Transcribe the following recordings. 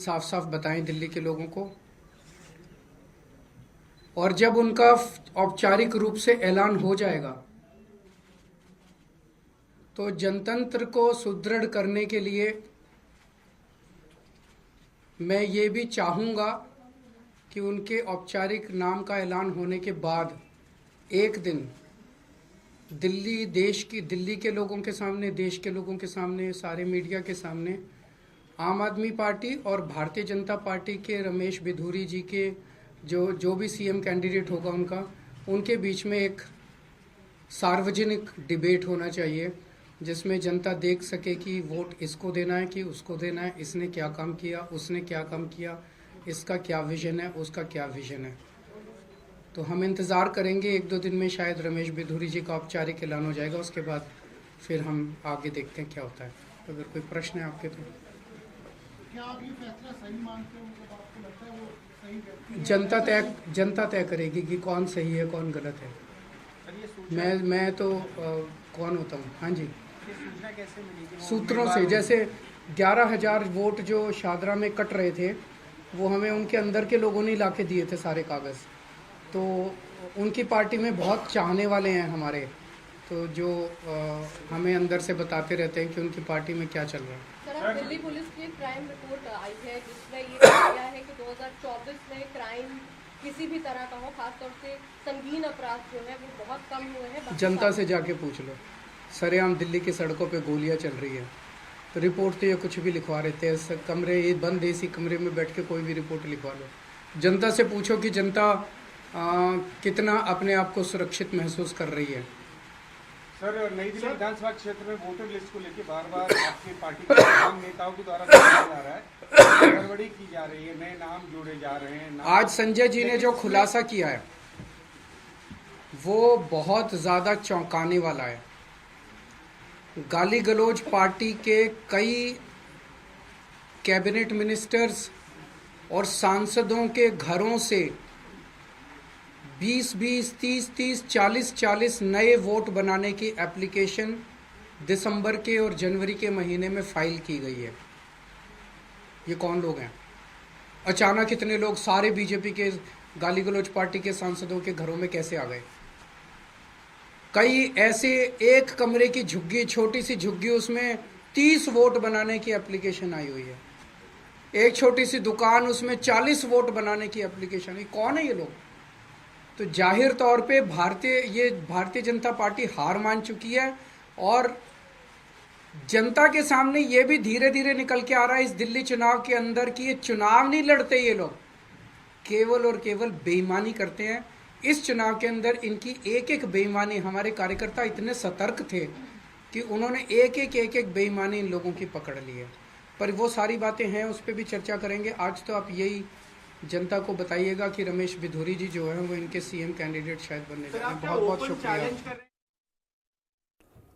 साफ साफ बताएं दिल्ली के लोगों को। और जब उनका औपचारिक रूप से ऐलान हो जाएगा तो जनतंत्र को सुदृढ़ करने के लिए मैं ये भी चाहूँगा कि उनके औपचारिक नाम का ऐलान होने के बाद एक दिन दिल्ली के लोगों के सामने, देश के लोगों के सामने, सारे मीडिया के सामने आम आदमी पार्टी और भारतीय जनता पार्टी के रमेश बिधूरी जी के जो भी सीएम कैंडिडेट होगा उनके बीच में एक सार्वजनिक डिबेट होना चाहिए, जिसमें जनता देख सके कि वोट इसको देना है कि उसको देना है, इसने क्या काम किया, उसने क्या काम किया, इसका क्या विजन है, उसका क्या विजन है। तो हम इंतज़ार करेंगे, 1-2 दिन में शायद रमेश बिधूरी जी का औपचारिक ऐलान हो जाएगा। उसके बाद फिर हम आगे देखते हैं क्या होता है। तो अगर कोई प्रश्न है आपके तो क्या आप ये फैसला सही मानते हो? मतलब आपको लगता है वो सही व्यक्ति जनता तय करेगी कि कौन सही है कौन गलत है। मैं तो कौन होता हूँ। हाँ जी, सूचना कैसे मिलेगी? सूत्रों से। जैसे 11,000 वोट जो शादरा में कट रहे थे वो हमें उनके अंदर के लोगों ने ला के दिए थे सारे कागज़। तो उनकी पार्टी में बहुत चाहने वाले हैं हमारे, तो जो हमें अंदर से बताते रहते हैं कि उनकी पार्टी में क्या चल रहा है। सर, दिल्ली पुलिस की एक क्राइम रिपोर्ट आई है जिसमें ये कहा गया है कि 2024 में क्राइम किसी भी तरह का हो, खासतौर से संगीन अपराध जो है वो बहुत कम हुए हैं। जनता से जाके पूछ लो, सरेआम दिल्ली की सड़कों पे गोलियां चल रही है। तो रिपोर्ट तो ये कुछ भी लिखवा रहे थे, कमरे ये बंद एसी कमरे में बैठ के कोई भी रिपोर्ट लिखवा लो। जनता से पूछो कि जनता कितना अपने आप को सुरक्षित महसूस कर रही है। सर, नई दिल्ली विधानसभा क्षेत्र में वोटर लिस्ट को लेकर बार-बार आपकी पार्टी के तमाम नेताओं के द्वारा बताया जा रहा है, गड़बड़ी की जा रही है, नए नाम जोड़े जा रहे हैं। आज संजय जी ने जो खुलासा किया है वो बहुत ज़्यादा चौंकाने वाला है। गाली गलौज पार्टी के कई कैबिनेट मिनिस्टर्स और सांसदों के घरों से 20-20, 30-30, 40-40 नए वोट बनाने की एप्लीकेशन दिसंबर के और जनवरी के महीने में फाइल की गई है। ये कौन लोग हैं? अचानक इतने लोग सारे बीजेपी के गाली गलौज पार्टी के सांसदों के घरों में कैसे आ गए? कई ऐसे एक कमरे की झुग्गी, छोटी सी झुग्गी, उसमें 30 वोट बनाने की एप्लीकेशन आई हुई है। एक छोटी सी दुकान, उसमें 40 वोट बनाने की एप्लीकेशन है। कौन है ये लोग? तो जाहिर तौर पे भारतीय जनता पार्टी हार मान चुकी है और जनता के सामने ये भी धीरे धीरे निकल के आ रहा है इस दिल्ली चुनाव के अंदर कि ये चुनाव नहीं लड़ते, ये लोग केवल और केवल बेईमानी करते हैं। इस चुनाव के अंदर इनकी एक एक बेईमानी, हमारे कार्यकर्ता इतने सतर्क थे कि उन्होंने एक एक बेईमानी इन लोगों की पकड़ ली है। पर वो सारी बातें हैं, उस पर भी चर्चा करेंगे। आज तो आप यही जनता को बताइएगा कि रमेश बिधूरी जी जो है वो इनके सीएम कैंडिडेट शायद बनने जा रहे हैं। बहुत बहुत शुक्रिया।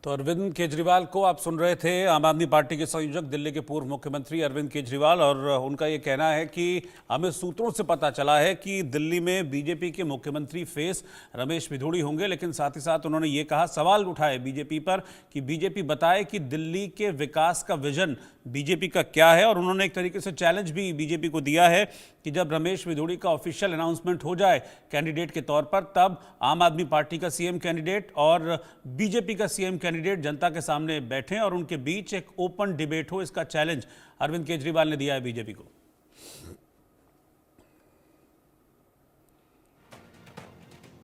तो अरविंद केजरीवाल को आप सुन रहे थे, आम आदमी पार्टी के संयोजक दिल्ली के पूर्व मुख्यमंत्री अरविंद केजरीवाल, और उनका ये कहना है कि हमें सूत्रों से पता चला है कि दिल्ली में बीजेपी के मुख्यमंत्री फेस रमेश बिधूरी होंगे। लेकिन साथ ही साथ उन्होंने ये कहा, सवाल उठाए बीजेपी पर कि बीजेपी बताए कि दिल्ली के विकास का विजन बीजेपी का क्या है। और उन्होंने एक तरीके से चैलेंज भी बीजेपी को दिया है कि जब रमेश बिधूरी का ऑफिशियल अनाउंसमेंट हो जाए कैंडिडेट के तौर पर, तब आम आदमी पार्टी का सीएम कैंडिडेट और बीजेपी का सीएम कैंडिडेट जनता के सामने बैठें और उनके बीच एक ओपन डिबेट हो। इसका चैलेंज अरविंद केजरीवाल ने दिया है बीजेपी को।